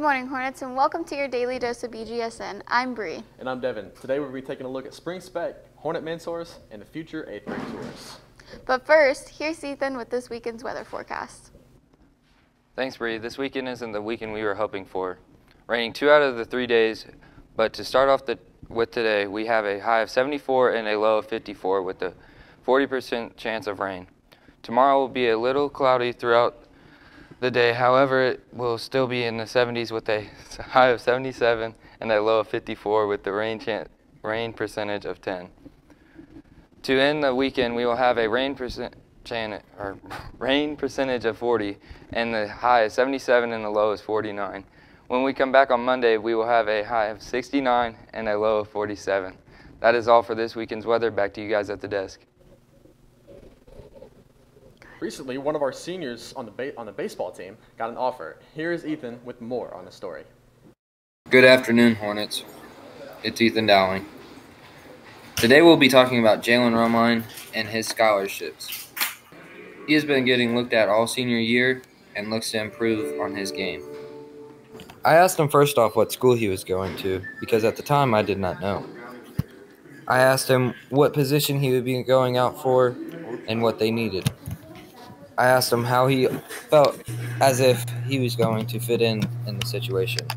Good morning, Hornets, and welcome to your daily dose of BGSN. I'm Bree. And I'm Devin. Today we'll be taking a look at spring spec, Hornet mentors, and the future 8th grade tours. But first, here's Ethan with this weekend's weather forecast. Thanks, Bree. This weekend isn't the weekend we were hoping for. Raining 2 out of the 3 days, but to start off with today, we have a high of 74 and a low of 54 with a 40% chance of rain. Tomorrow will be a little cloudy throughout the day, however, it will still be in the 70s with a high of 77 and a low of 54 with the rain percentage of 10. To end the weekend, we will have a rain percentage of 40 and the high is 77 and the low is 49. When we come back on Monday, we will have a high of 69 and a low of 47. That is all for this weekend's weather. Back to you guys at the desk. Recently, one of our seniors on the baseball team got an offer. Here is Ethan with more on the story. Good afternoon, Hornets. It's Ethan Dowling. Today we'll be talking about Jalen Romine and his scholarships. He has been getting looked at all senior year and looks to improve on his game. I asked him first off what school he was going to, because at the time I did not know. I asked him what position he would be going out for and what they needed. I asked him how he felt as if he was going to fit in the situation.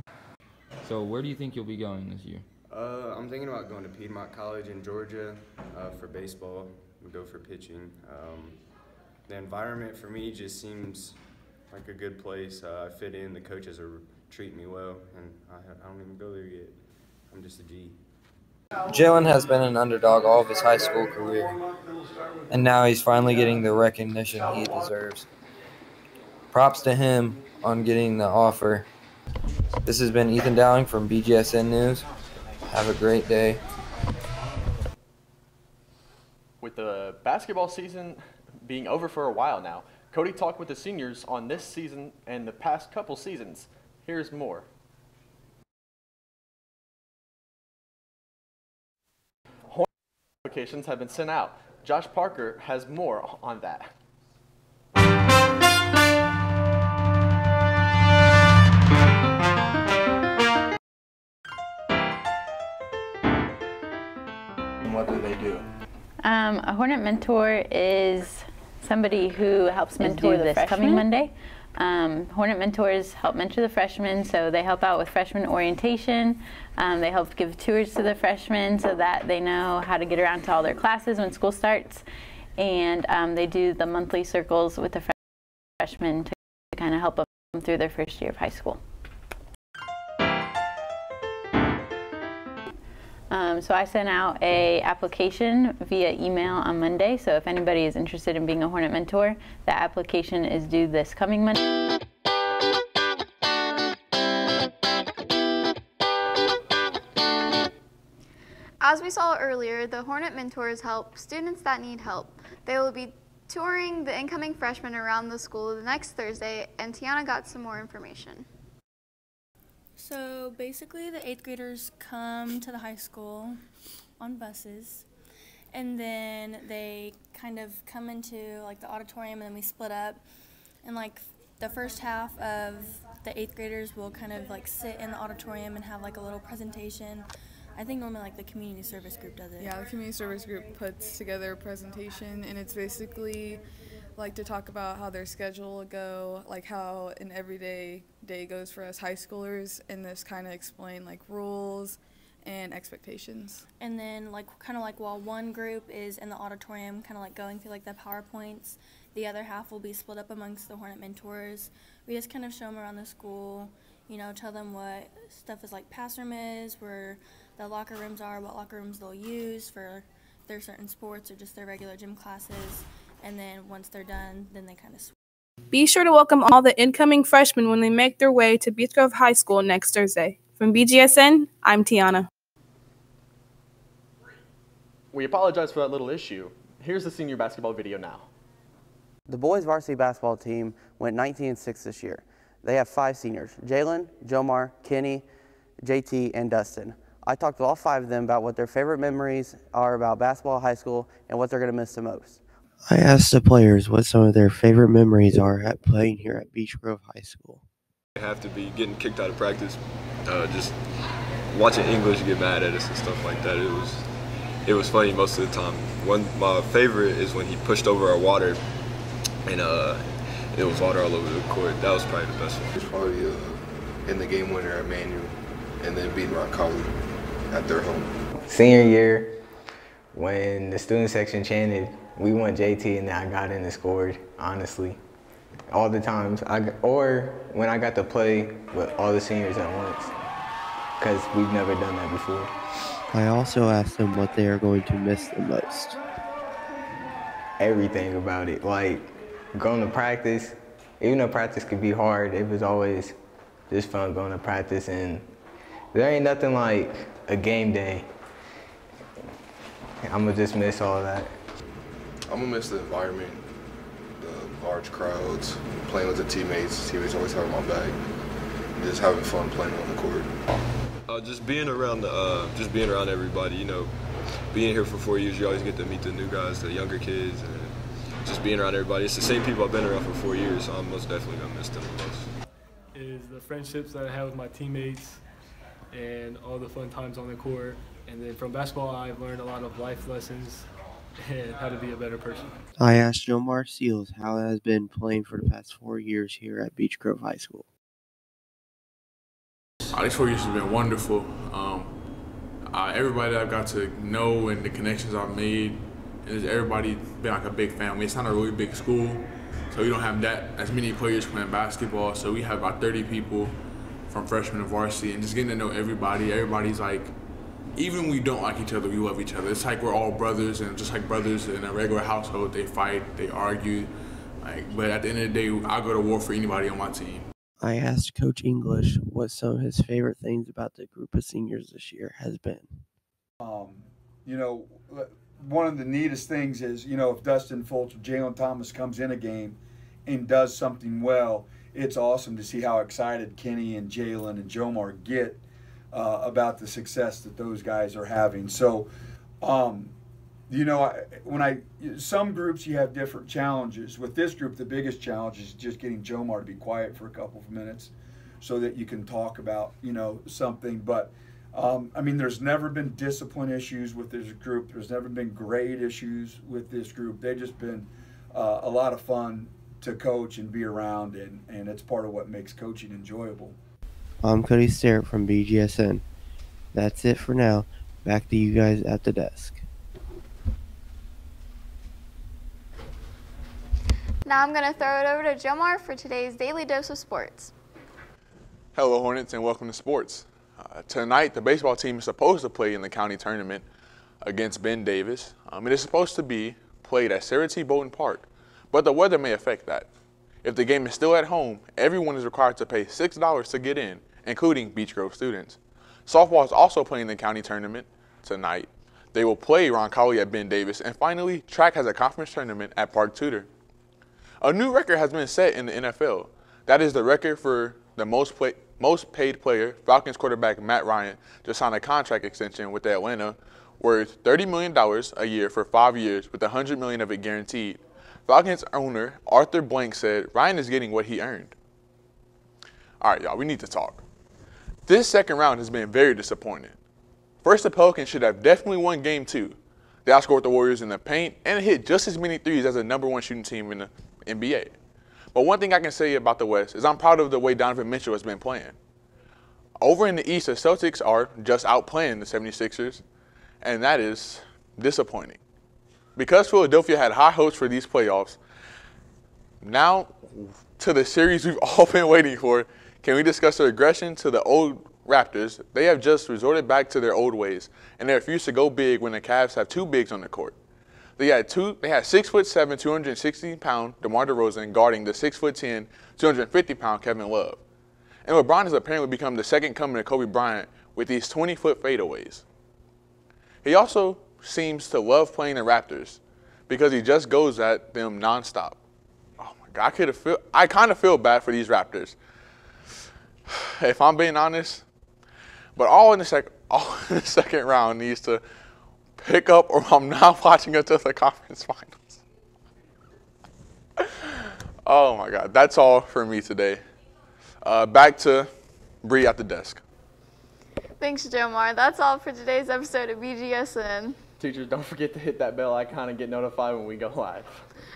So where do you think you'll be going this year? I'm thinking about going to Piedmont College in Georgia for baseball and go for pitching. The environment for me just seems like a good place. I fit in, the coaches treat me well, and I don't even go there yet. I'm just a G. Jalen has been an underdog all of his high school career, and now he's finally getting the recognition he deserves. Props to him on getting the offer. This has been Ethan Dowling from Bgsn News. Have a great day. With the basketball season being over for a while now, Cody talked with the seniors on this season and the past couple seasons. Here's more. Applications have been sent out. Josh Parker has more on that. And what do they do? A Hornet mentor is somebody who helps mentor the freshmen. Coming Monday. Hornet mentors help mentor the freshmen, so they help out with freshman orientation. They help give tours to the freshmen so that they know how to get around to all their classes when school starts. And they do the monthly circles with the freshmen to kind of help them through their first year of high school. So I sent out an application via email on Monday, so if anybody is interested in being a Hornet mentor, the application is due this coming Monday. As we saw earlier, the Hornet mentors help students that need help. They will be touring the incoming freshmen around the school the next Thursday, and Tiana got some more information. So basically the 8th graders come to the high school on buses, and then they kind of come into like the auditorium, and then we split up, and like the first half of the 8th graders will kind of like sit in the auditorium and have like a little presentation. I think normally like the community service group does it. Yeah, the community service group puts together a presentation, and it's basically like to talk about how their schedule will go, like how an everyday day goes for us high schoolers, and this kind of explain like rules and expectations. And then like kind of like while one group is in the auditorium kind of like going through like the PowerPoints, the other half will be split up amongst the Hornet mentors. We just kind of show them around the school, you know, tell them what stuff is like pass room is, where the locker rooms are, what locker rooms they'll use for their certain sports or just their regular gym classes. And then once they're done, then they kind of switch. Be sure to welcome all the incoming freshmen when they make their way to Beech Grove High School next Thursday. From BGSN, I'm Tiana. We apologize for that little issue. Here's the senior basketball video now. The boys varsity basketball team went 19-6 this year. They have 5 seniors: Jalen, Jomar, Kenny, JT, and Dustin. I talked to all 5 of them about what their favorite memories are about basketball, high school, and what they're going to miss the most. I asked the players what some of their favorite memories are at playing here at Beech Grove High School. Have to be getting kicked out of practice, just watching English get mad at us and stuff like that. It was funny most of the time. My favorite is when he pushed over our water and it was water all over the court. That was probably the best one. It's probably in the game winner at Manual and then beating Rock College at their home. Senior year, when the student section chanted, we want JT, and then I got in and scored, honestly. All the times, or when I got to play with all the seniors at once, because we've never done that before. I also asked them what they are going to miss the most. Everything about it, like going to practice, even though practice could be hard, it was always just fun going to practice, and there ain't nothing like a game day. I'm gonna just miss all that. I'm gonna miss the environment, the large crowds, playing with the teammates. Teammates always having my back, and just having fun playing on the court. Just being around everybody. You know, being here for 4 years, you always get to meet the new guys, the younger kids, and just being around everybody. It's the same people I've been around for 4 years, so I'm most definitely gonna miss them the most. Is the friendships that I have with my teammates and all the fun times on the court. And then from basketball, I've learned a lot of life lessons and how to be a better person. I asked Jomar Seals how it has been playing for the past 4 years here at Beech Grove High School. These 4 years have been wonderful. Everybody that I've got to know and the connections I've made, and everybody been like a big family. It's not a really big school, so we don't have that as many players playing basketball. So we have about 30 people from freshman to varsity, and just getting to know everybody. Everybody's like, even when we don't like each other, we love each other. It's like we're all brothers, and just like brothers in a regular household, they fight, they argue. But at the end of the day, I'll go to war for anybody on my team. I asked Coach English what some of his favorite things about the group of seniors this year has been. You know, one of the neatest things is, you know, if Dustin Fultz or Jalen Thomas comes in a game and does something well, it's awesome to see how excited Kenny and Jalen and Jomar get about the success that those guys are having. So, you know, some groups you have different challenges. With this group, the biggest challenge is just getting Jomar to be quiet for a couple of minutes so that you can talk about, you know, something. But, I mean, there's never been discipline issues with this group. There's never been grade issues with this group. They've just been a lot of fun to coach and be around, and it's part of what makes coaching enjoyable. I'm Cody Sterrett from Bgsn. That's it for now. Back to you guys at the desk. Now I'm going to throw it over to Jomar for today's Daily Dose of Sports. Hello, Hornets, and welcome to sports. Tonight, the baseball team is supposed to play in the county tournament against Ben Davis. It is supposed to be played at Sarah T. Bolton Park, but the weather may affect that. If the game is still at home, everyone is required to pay $6 to get in, including Beech Grove students. Softball is also playing the county tournament tonight. They will play Roncalli at Ben Davis, and finally, track has a conference tournament at Park Tudor. A new record has been set in the NFL. That is the record for the most paid player. Falcons quarterback Matt Ryan just signed a contract extension with Atlanta worth $30 million a year for 5 years with $100 million of it guaranteed. Falcons owner Arthur Blank said Ryan is getting what he earned. All right, y'all, we need to talk. This second round has been very disappointing. First, the Pelicans should have definitely won Game 2. They outscored the Warriors in the paint and hit just as many threes as the #1 shooting team in the NBA. But one thing I can say about the West is I'm proud of the way Donovan Mitchell has been playing. Over in the East, the Celtics are just outplaying the 76ers, and that is disappointing. Because Philadelphia had high hopes for these playoffs, now to the series we've all been waiting for, can we discuss the regression to the old Raptors? They have just resorted back to their old ways, and they refuse to go big when the Cavs have two bigs on the court. They had 6'7", 260-pound DeMar DeRozan guarding the 6'10", 250-pound Kevin Love. And LeBron has apparently become the second coming of Kobe Bryant with these 20-foot fadeaways. He also seems to love playing the Raptors because he just goes at them nonstop. Oh my God, I kind of feel bad for these Raptors, if I'm being honest. But all in the second round needs to pick up, or I'm not watching until the conference finals. Oh my God, that's all for me today. Back to Bree at the desk. Thanks, Jomar. That's all for today's episode of BGSN. Teachers, don't forget to hit that bell icon and get notified when we go live.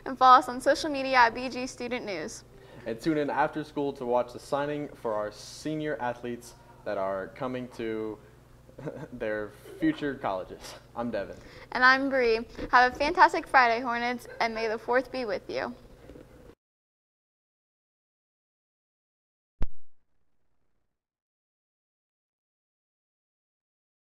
And follow us on social media at BG Student News. And tune in after school to watch the signing for our senior athletes that are coming to their future colleges. I'm Devin. And I'm Bree. Have a fantastic Friday, Hornets, and may the 4th be with you.